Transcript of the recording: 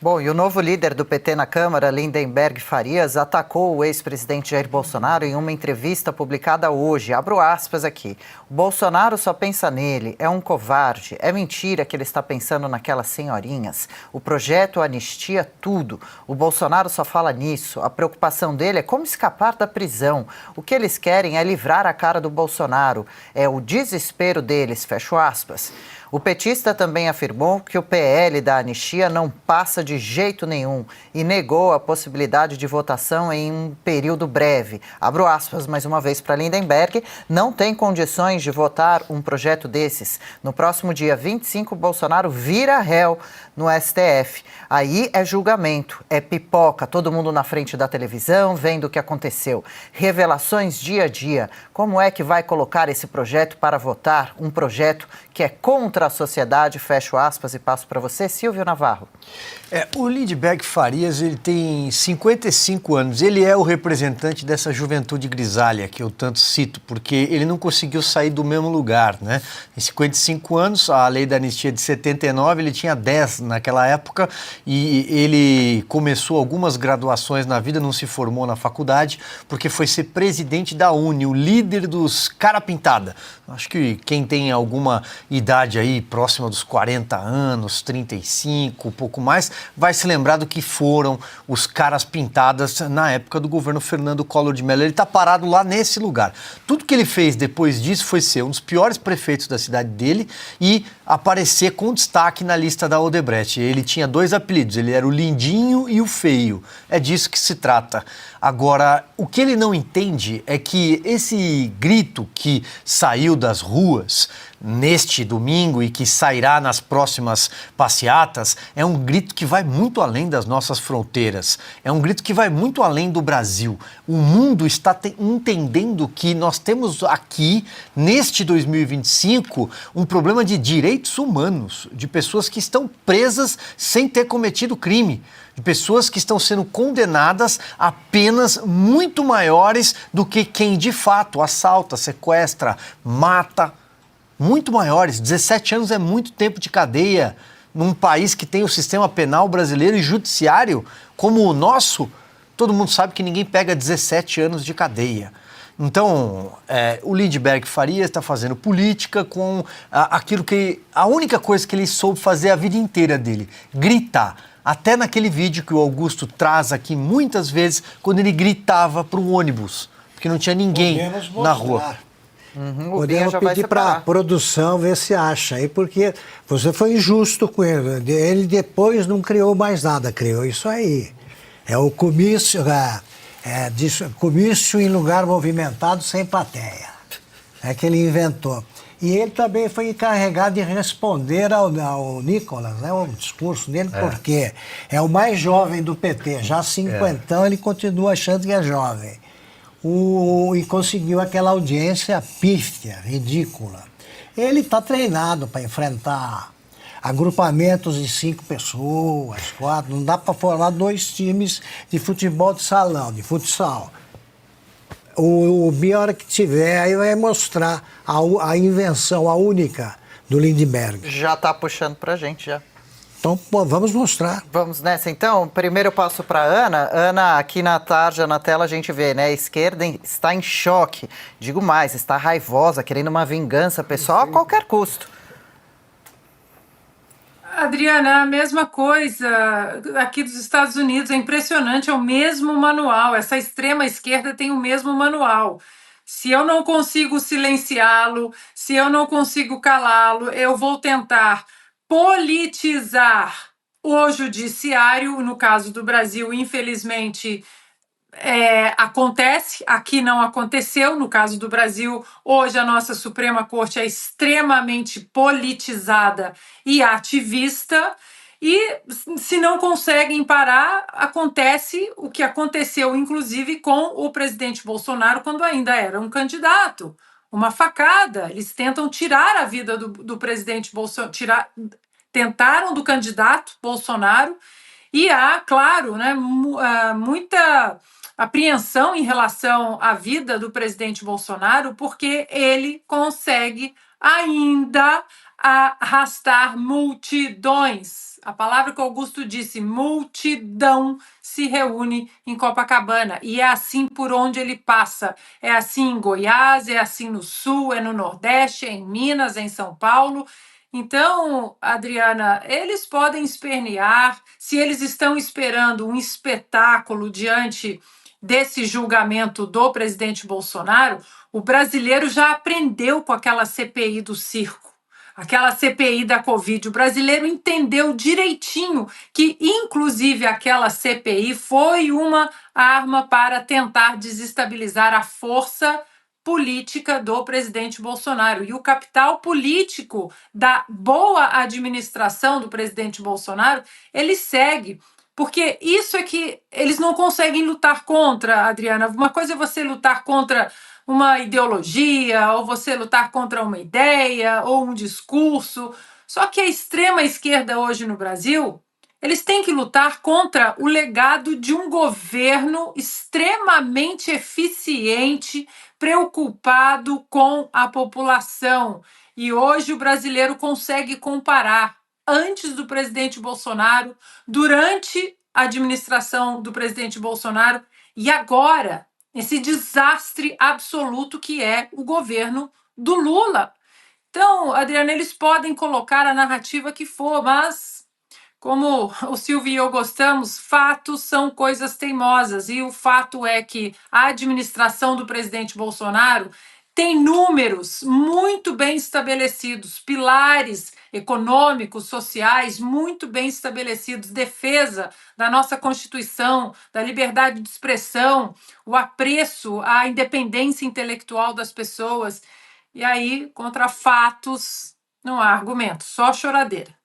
Bom, e o novo líder do PT na Câmara, Lindenberg Farias, atacou o ex-presidente Jair Bolsonaro em uma entrevista publicada hoje. Abro aspas aqui. O Bolsonaro só pensa nele, é um covarde, é mentira que ele está pensando naquelas senhorinhas. O projeto anistia tudo. O Bolsonaro só fala nisso. A preocupação dele é como escapar da prisão. O que eles querem é livrar a cara do Bolsonaro. É o desespero deles, fecho aspas. O petista também afirmou que o PL da anistia não passa de jeito nenhum e negou a possibilidade de votação em um período breve. Abro aspas mais uma vez para Lindenberg, não tem condições de votar um projeto desses. No próximo dia 25, Bolsonaro vira réu no STF. Aí é julgamento, é pipoca, todo mundo na frente da televisão vendo o que aconteceu. Revelações dia a dia. Como é que vai colocar esse projeto para votar? Um projeto que é contra a sociedade, fecho aspas e passo para você, Silvio Navarro. O Lindenberg Farias, ele tem 55 anos, ele é o representante dessa juventude grisalha que eu tanto cito, porque ele não conseguiu sair do mesmo lugar, né? Em 55 anos, a lei da anistia de 79, ele tinha 10 naquela época e ele começou algumas graduações na vida, não se formou na faculdade, porque foi ser presidente da UNE, o líder dos cara pintada. Acho que quem tem alguma idade aí próxima dos 40 anos, 35, um pouco mais, vai se lembrar do que foram os caras pintadas na época do governo Fernando Collor de Mello. Ele está parado lá nesse lugar. Tudo que ele fez depois disso foi ser um dos piores prefeitos da cidade dele e aparecer com destaque na lista da Odebrecht. Ele tinha 2 apelidos, ele era o Lindinho e o Feio. É disso que se trata. Agora, o que ele não entende é que esse grito que saiu das ruas neste domingo e que sairá nas próximas passeatas é um grito que vai muito além das nossas fronteiras, é um grito que vai muito além do Brasil. O mundo está entendendo que nós temos aqui, neste 2025, um problema de direitos humanos, de pessoas que estão presas sem ter cometido crime, de pessoas que estão sendo condenadas a penas muito maiores do que quem de fato assalta, sequestra, mata. Muito maiores. 17 anos é muito tempo de cadeia num país que tem o sistema penal brasileiro e judiciário como o nosso. Todo mundo sabe que ninguém pega 17 anos de cadeia. Então, o Lindenberg Farias está fazendo política com aquilo que... A única coisa que ele soube fazer a vida inteira dele, gritar. Até naquele vídeo que o Augusto traz aqui muitas vezes, quando ele gritava para o ônibus, porque não tinha ninguém na rua. Podemos pedir para a produção ver se acha aí, porque você foi injusto com ele. Ele depois não criou mais nada, criou isso aí. É o comício, comício em lugar movimentado sem plateia. É que ele inventou. E ele também foi encarregado de responder ao Nicolas, né, o discurso dele, porque é o mais jovem do PT, já 50 ele continua achando que é jovem. E conseguiu aquela audiência pífia, ridícula. Ele está treinado para enfrentar agrupamentos de 5 pessoas, 4, não dá para formar 2 times de futebol de salão, de futsal. O pior que tiver, aí vai mostrar a invenção, a única, do Lindenberg. Já está puxando para a gente, já. Então, vamos mostrar. Vamos nessa, então. Primeiro eu passo para a Ana. Ana, aqui na tarja, na tela, a gente vê, né? A esquerda está em choque. Digo mais, está raivosa, querendo uma vingança pessoal a qualquer custo. Adriana, a mesma coisa aqui dos Estados Unidos. É impressionante, é o mesmo manual. Essa extrema esquerda tem o mesmo manual. Se eu não consigo silenciá-lo, se eu não consigo calá-lo, eu vou tentar politizar o judiciário. No caso do Brasil, infelizmente, acontece, aqui não aconteceu. No caso do Brasil, hoje a nossa Suprema Corte é extremamente politizada e ativista, e se não conseguem parar, acontece o que aconteceu, inclusive, com o presidente Bolsonaro quando ainda era um candidato. Uma facada. Eles tentam tirar a vida do presidente Bolsonaro, tentaram do candidato Bolsonaro, e há, claro, né, muita apreensão em relação à vida do presidente Bolsonaro, porque ele consegue ainda arrastar multidões. A palavra que Augusto disse, multidão, se reúne em Copacabana. E é assim por onde ele passa. É assim em Goiás, é assim no Sul, é no Nordeste, é em Minas, é em São Paulo. Então, Adriana, eles podem espernear, se eles estão esperando um espetáculo diante desse julgamento do presidente Bolsonaro, o brasileiro já aprendeu com aquela CPI do circo, aquela CPI da Covid. O brasileiro entendeu direitinho que, inclusive, aquela CPI foi uma arma para tentar desestabilizar a força política do presidente Bolsonaro. E o capital político da boa administração do presidente Bolsonaro, ele segue. Porque isso é que eles não conseguem lutar contra, Adriana. Uma coisa é você lutar contra uma ideologia, ou você lutar contra uma ideia, ou um discurso. Só que a extrema esquerda hoje no Brasil, eles têm que lutar contra o legado de um governo extremamente eficiente, preocupado com a população. E hoje o brasileiro consegue comparar antes do presidente Bolsonaro, durante a administração do presidente Bolsonaro e agora esse desastre absoluto que é o governo do Lula. Então, Adriana, eles podem colocar a narrativa que for, mas como o Silvio e eu gostamos, fatos são coisas teimosas. E o fato é que a administração do presidente Bolsonaro tem números muito bem estabelecidos, pilares econômicos, sociais muito bem estabelecidos, defesa da nossa Constituição, da liberdade de expressão, o apreço à independência intelectual das pessoas. E aí, contra fatos, não há argumento, só choradeira.